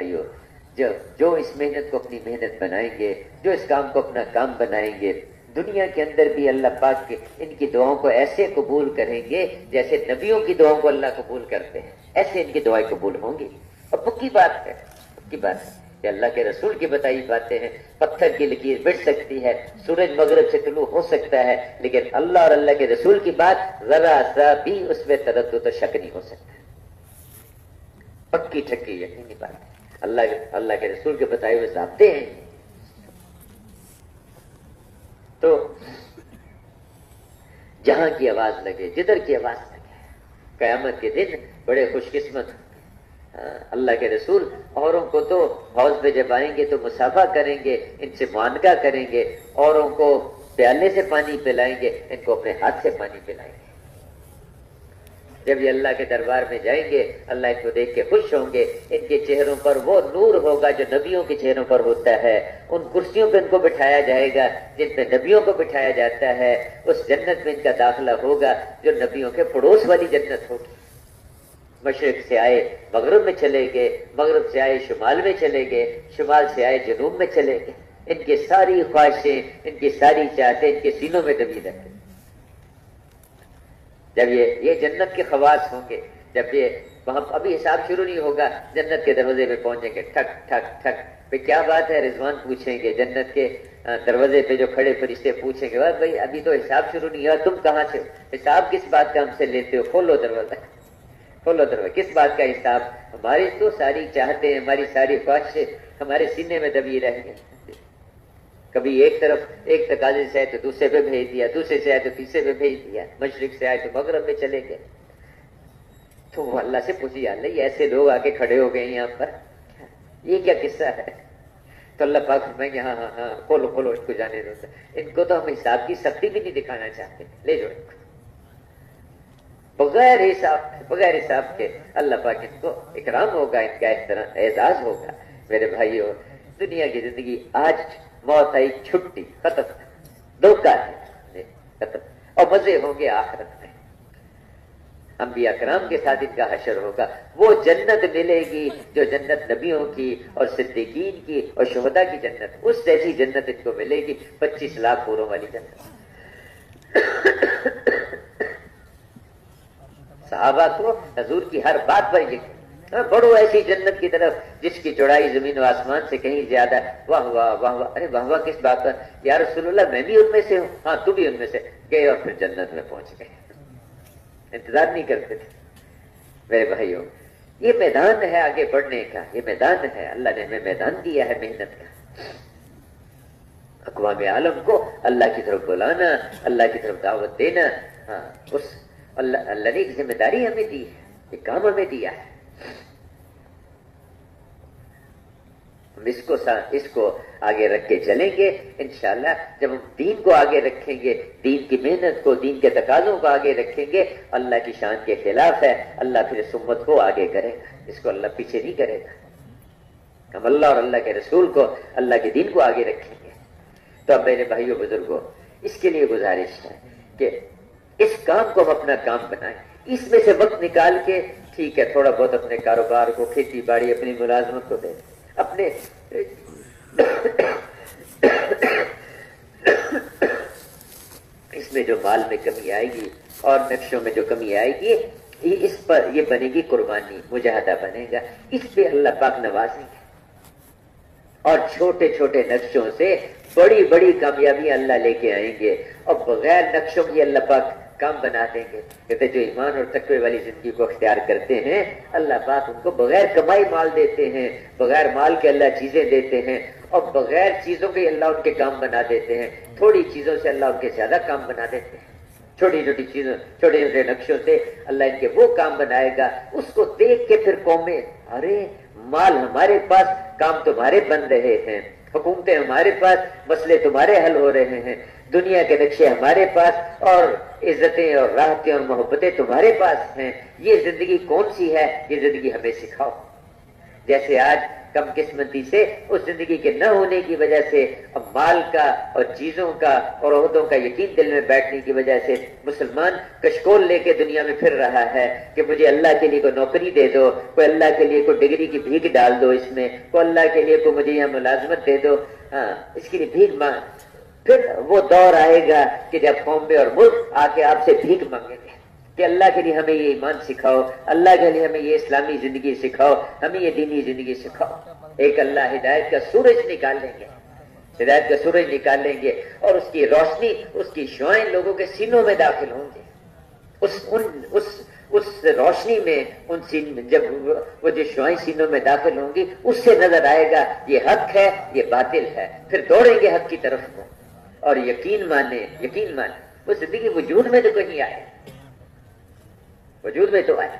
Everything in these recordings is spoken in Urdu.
بھائیو، جو اس محنت کو اپنی محنت بنائیں گے، جو اس کام کو اپنا کام بنائیں گے، دنیا کے اندر بھی اللہ پاک کے ان کی دعاؤں کو ایسے قبول کریں گے جیسے نبیوں کی دعاؤں کو اللہ قبول کرتے ہیں، ایسے ان کی دعائیں قبول ہوں گی۔ اور پکی بات ہے، پکی بات ہے کہ اللہ کے رسول کی بتائی باتیں ہیں۔ پتھر کی لکیر مٹ سکتی ہے، سورج مغرب سے طلوع ہو سکتا ہے، لیکن اللہ اور اللہ کے رسول کی بات ذرا سا بھی اس میں تردد و شک نہیں ہو سکتا۔ پکی ٹھکی یقینی بات ہے، اللہ کے رسول کے بتائے ہوئے ضابطے ہیں۔ تو جہاں کی آواز لگے، جدھر کی آواز لگے، قیامت کے دن بڑے خوش قسمت اللہ کے رسول اوروں کو تو حوض پہ جب آئیں گے تو مصافحہ کریں گے، ان سے معانقہ کریں گے، اوروں کو پیالے سے پانی پلائیں گے، ان کو اپنے ہاتھ سے پانی پلائیں گے۔ جب یہ اللہ کے دربار میں جائیں گے، اللہ ان کو دیکھ کے خوش ہوں گے، ان کے چہروں پر وہ نور ہوگا جو نبیوں کے چہروں پر ہوتا ہے، ان کرسیوں پہ ان کو بٹھایا جائے گا جن پہ نبیوں کو بٹھایا جاتا ہے، اس جنت میں ان کا داخلہ ہوگا جو نبیوں کے پڑوس والی جنت ہوگی۔ مشرق سے آئے مغرب میں چلے گئے، مغرب سے آئے شمال میں چلے گئے، شمال سے آئے جنوب میں چلے گئے، ان کی ساری خواہشیں، ان کی ساری چاہتیں ان کے سینوں میں دبی رکھیں۔ جب یہ جنت کے خواص ہوں گے، جب یہ وہاں ابھی حساب شروع نہیں ہوگا، جنت کے دروازے پہ پہنچیں گے، ٹھک ٹھک ٹھک، پہ کیا بات ہے رضوان پوچھیں گے، جنت کے دروازے پہ جو کھڑے فرشتے پوچھیں گے، بھائی ابھی تو حساب شروع نہیں ہوا، تم کہاں سے ہو؟ حساب کس بات کا ہم سے لیتے ہو؟ کھولو دروازہ، کھولو دروازہ، کس بات کا حساب؟ ہماری تو ساری چاہتے، ہماری ساری خواہشیں ہمارے سینے میں دبی رہ گئی۔ کبھی ایک طرف ایک تقاضے سے آئے تو دوسرے پہ بھیج دیا، دوسرے سے آئے تو تیسرے پہ بھیج دیا، مشرق سے آئے تو مغرب میں چلے گئے۔ تو وہ اللہ سے پوچھی، اللہ یہ ایسے لوگ آ کے کھڑے ہو گئے یہاں پر، یہ کیا قصہ ہے؟ تو اللہ پاک فرمائیں گے ہاں ہاں ہاں کھولو کھولو اس کو جانے دو، ان کو تو ہم حساب کی سختی بھی نہیں دکھانا چاہتے، لے جاؤ ان کو بغیر حساب کے اللہ پاک ان کو اکرام ہوگا، ان کا اس طرح اعزاز ہوگا۔ میرے بھائیو، دنیا کی زندگی آج موت آئی، چھٹی، ختم، دھوکہ ہے، ختم، اور مزے ہوں گے آخرت میں۔ انبیاء کرام کے ساتھ ان کا حشر ہوگا، وہ جنت ملے گی جو جنت نبیوں کی اور صدیقین کی اور شہداء کی جنت، اس جیسی جنت ان کو ملے گی، 25 لاکھ حوروں والی جنت۔ صحابہ کو حضور کی ہر بات پر یہ بڑھو ایسی جنت کی طرف جس کی چوڑائی زمین و آسمان سے کہیں زیادہ۔ واہ واہ واہ واہ، ارے واہ واہ کس بات پر؟ یا رسول اللہ میں بھی ان میں سے ہوں۔ ہاں تو بھی ان میں سے، گئے اور پھر جنت میں پہنچ گئے، انتظار نہیں کرتے تھے۔ میرے بھائیوں، یہ میدان ہے آگے بڑھنے کا، یہ میدان ہے، اللہ نے ہمیں میدان دیا ہے محنت کا۔ اقوام عالم کو اللہ کی طرف بلانا، اللہ کی طرف دعوت دینا، ہاں اس اللہ نے ایک ذمہ داری ہمیں دی ہے، ایک کام ہمیں دیا ہے۔ ہم اس کو آگے رکھ کے چلیں گے انشاءاللہ۔ جب ہم دین کو آگے رکھیں گے، دین کی محنت کو، دین کے تقاضوں کو آگے رکھیں گے، اللہ کی شان کے خلاف ہے، اللہ پھر اس امت کو آگے کرے گا، اس کو اللہ پیچھے نہیں کرے گا۔ ہم اللہ اور اللہ کے رسول کو، اللہ کے دین کو آگے رکھیں گے۔ تو اب میرے بھائیوں بزرگوں، اس کے لیے گزارش ہے کہ اس کام کو ہم اپنا کام بنائیں، اس میں سے وقت نکال کے، ٹھیک ہے تھوڑا بہت اپنے کاروبار کو، کھیتی باڑی، اپنی ملازمت کو دیں، اپنے اس میں جو مال میں کمی آئے گی اور نقشوں میں جو کمی آئے گی، اس پر یہ بنے گی قربانی، مجاہدہ بنے گا، اس پہ اللہ پاک نوازیں گے، اور چھوٹے چھوٹے نقشوں سے بڑی بڑی کامیابیاں اللہ لے کے آئیں گے، اور بغیر نقشوں کی اللہ پاک کام بنا دیں گے۔ کہتے جو ایمان اور تقوی والی زندگی کو اختیار کرتے ہیں، اللہ پاک ان کو بغیر کمائی مال دیتے ہیں، بغیر مال کے اللہ چیزیں دیتے ہیں، اور بغیر چیزوں کے اللہ ان کے کام بنا دیتے ہیں، تھوڑی چیزوں سے اللہ ان کے زیادہ کام بنا دیتے ہیں، چھوٹی چھوٹی چیزوں، چھوٹے چھوٹے نقشوں سے اللہ ان کے وہ کام بنائے گا۔ اس کو دیکھ کے پھر قومیں، ارے مال ہمارے پاس، کام تمہارے بن رہے ہیں، حکومتیں ہمارے پاس، مسئلے تمہارے حل ہو رہے ہیں، دنیا کے نقشے ہمارے پاس، اور عزتیں اور راحتیں اور محبتیں تمہارے پاس ہیں، یہ زندگی کون سی ہے؟ یہ زندگی ہمیں سکھاؤ۔ جیسے آج کم قسمتی سے، اس زندگی کے نہ ہونے کی وجہ سے، اب مال کا اور چیزوں کا اور عہدوں کا یقین دل میں بیٹھنے کی وجہ سے مسلمان کشکول لے کے دنیا میں پھر رہا ہے کہ مجھے اللہ کے لیے کوئی نوکری دے دو، کوئی اللہ کے لیے کوئی ڈگری کی بھیک ڈال دو، اس میں کوئی اللہ کے لیے کوئی مجھے یہاں ملازمت دے دو، ہاں اس کے لیے بھیک مانگ. پھر وہ دور آئے گا کہ جب قومیں اور ملک آ کے آپ سے بھیک مانگیں گے کہ اللہ کے لیے ہمیں یہ ایمان سکھاؤ، اللہ کے لیے ہمیں یہ اسلامی زندگی سکھاؤ، ہمیں یہ دینی زندگی سکھاؤ. ایک اللہ ہدایت کا سورج نکال لیں گے، ہدایت کا سورج نکال لیں گے، اور اس کی روشنی، اس کی شعائیں لوگوں کے سینوں میں داخل ہوں گے. اس روشنی میں جب وہ جو شعائیں سینوں میں داخل ہوں گی، اس سے نظر آئے گا یہ حق ہے، یہ باطل ہے. پھر دوڑیں گے حق کی طرف کو اور یقین مانے. وہ زندگی وجود میں تو کہیں آئے، وجود میں تو آئے.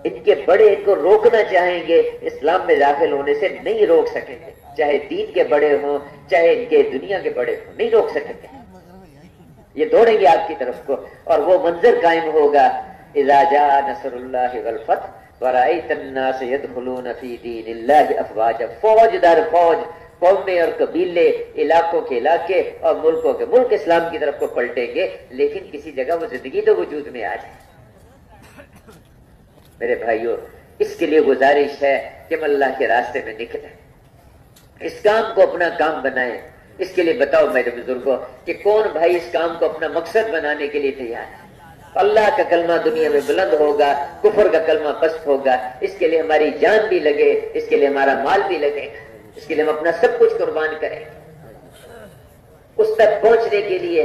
ان کے بڑے ان کو روکنا چاہیں گے، اسلام میں داخل ہونے سے نہیں روک سکیں گے، چاہے دین کے بڑے ہوں چاہے ان کے دنیا کے بڑے ہوں، نہیں روک سکیں گے. یہ دوڑیں گے آپ کی طرف کو، اور وہ منظر قائم ہوگا اذا جاء نصر اللہ والفتح ورأیت الناس يدخلون فی دین اللہ افواجا. فوج در فوج، قومیں اور قبیلے، علاقوں کے علاقے اور ملکوں کے ملک اسلام کی طرف کو پلٹیں گے، لیکن کسی جگہ وہ زندگی تو وجود میں آ جائے. میرے بھائیوں، اس کے لیے گزارش ہے کہ ہم اللہ کے راستے میں نکلیں، اس کام کو اپنا کام بنائیں. اس کے لیے بتاؤ میرے بزرگوں کہ کون بھائی اس کام کو اپنا مقصد بنانے کے لیے تیار ہے؟ اللہ کا کلمہ دنیا میں بلند ہوگا، کفر کا کلمہ پست ہوگا. اس کے لیے ہماری جان بھی لگے، اس کے لیے ہمارا مال بھی لگے، اس کے لیے ہم اپنا سب کچھ قربان کریں. اس تک پہنچنے کے لیے